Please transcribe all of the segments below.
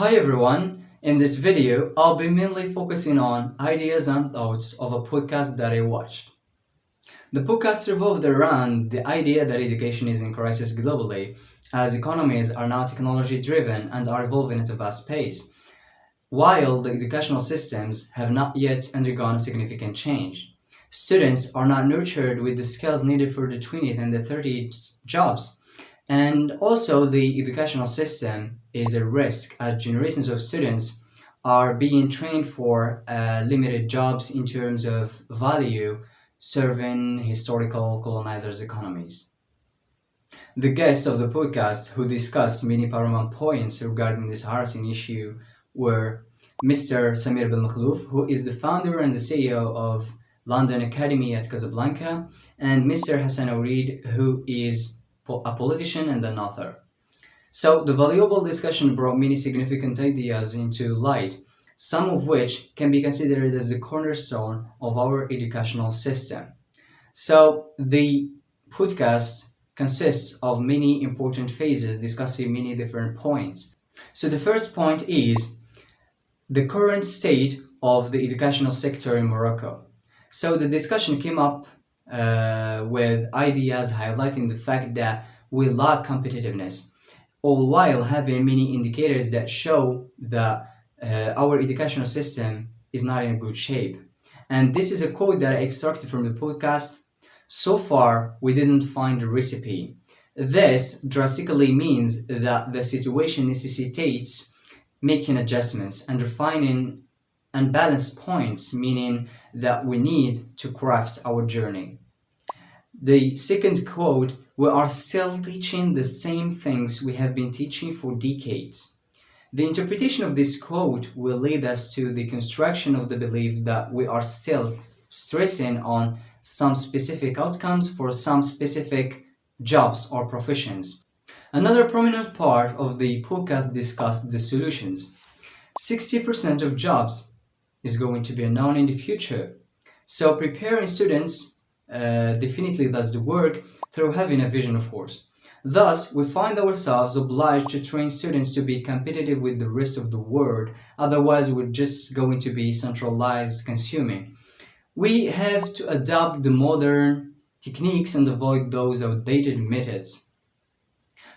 Hi everyone, in this video I'll be mainly focusing on ideas and thoughts of a podcast that I watched. The podcast revolved around the idea that education is in crisis globally, as economies are now technology driven and are evolving at a fast pace, while the educational systems have not yet undergone a significant change. Students are not nurtured with the skills needed for the 20th and the 30th jobs. And also, the educational system is a risk as generations of students are being trained for limited jobs in terms of value, serving historical colonizers' economies. The guests of the podcast who discussed many paramount points regarding this harassing issue were Mr. Samir bin Makhlouf, who is the founder and the CEO of London Academy at Casablanca, and Mr. Hassan Ourid, who is a politician and an author. So the valuable discussion brought many significant ideas into light, some of which can be considered as the cornerstone of our educational system. So the podcast consists of many important phases discussing many different points. So the first point is the current state of the educational sector in Morocco. So the discussion came up with ideas highlighting the fact that we lack competitiveness, all while having many indicators that show that our educational system is not in a good shape. And this is a quote that I extracted from the podcast. So far, we didn't find a recipe. This drastically means that the situation necessitates making adjustments and refining unbalanced points, meaning that we need to craft our journey. The second quote, we are still teaching the same things we have been teaching for decades. The interpretation of this quote will lead us to the construction of the belief that we are still stressing on some specific outcomes for some specific jobs or professions. Another prominent part of the podcast discussed the solutions. 60% of jobs is going to be unknown in the future. So preparing students definitely does the work through having a vision, of course. Thus, we find ourselves obliged to train students to be competitive with the rest of the world, otherwise we're just going to be centralized consuming. We have to adopt the modern techniques and avoid those outdated methods.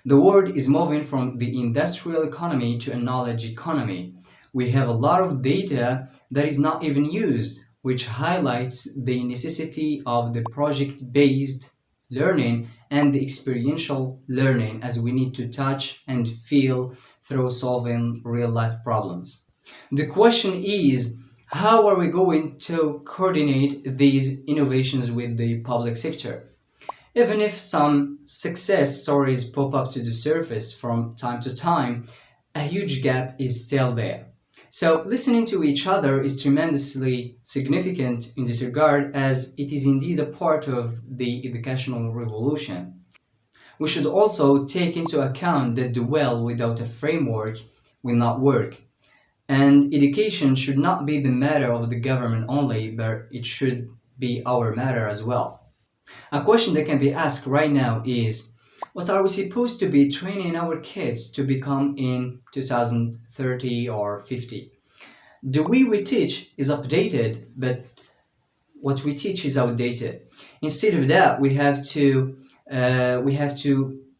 The world is moving from the industrial economy to a knowledge economy. We have a lot of data that is not even used, which highlights the necessity of the project-based learning and the experiential learning, as we need to touch and feel through solving real-life problems. The question is, how are we going to coordinate these innovations with the public sector? Even if some success stories pop up to the surface from time to time, a huge gap is still there. So listening to each other is tremendously significant in this regard, as it is indeed a part of the educational revolution. We should also take into account that the well without a framework will not work. And education should not be the matter of the government only, but it should be our matter as well. A question that can be asked right now is, what are we supposed to be training our kids to become in 2030 or 50? The way we teach is updated, but what we teach is outdated. Instead of that, we have to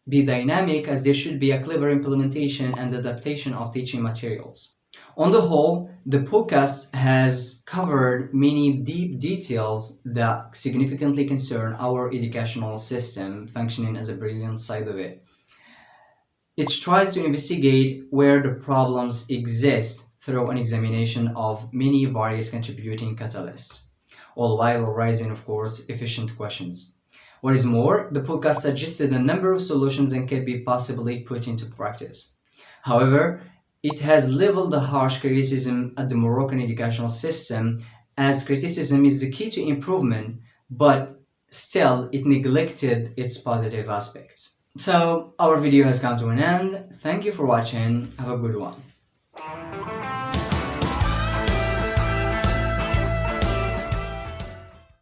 be dynamic, as there should be a clever implementation and adaptation of teaching materials. On the whole, the podcast has covered many deep details that significantly concern our educational system functioning as a brilliant side of it. It tries to investigate where the problems exist through an examination of many various contributing catalysts, all while raising, of course, efficient questions. What is more, the podcast suggested a number of solutions and can be possibly put into practice. However, it has leveled a harsh criticism at the Moroccan educational system, as criticism is the key to improvement, but still it neglected its positive aspects. So our video has come to an end. Thank you for watching. Have a good one.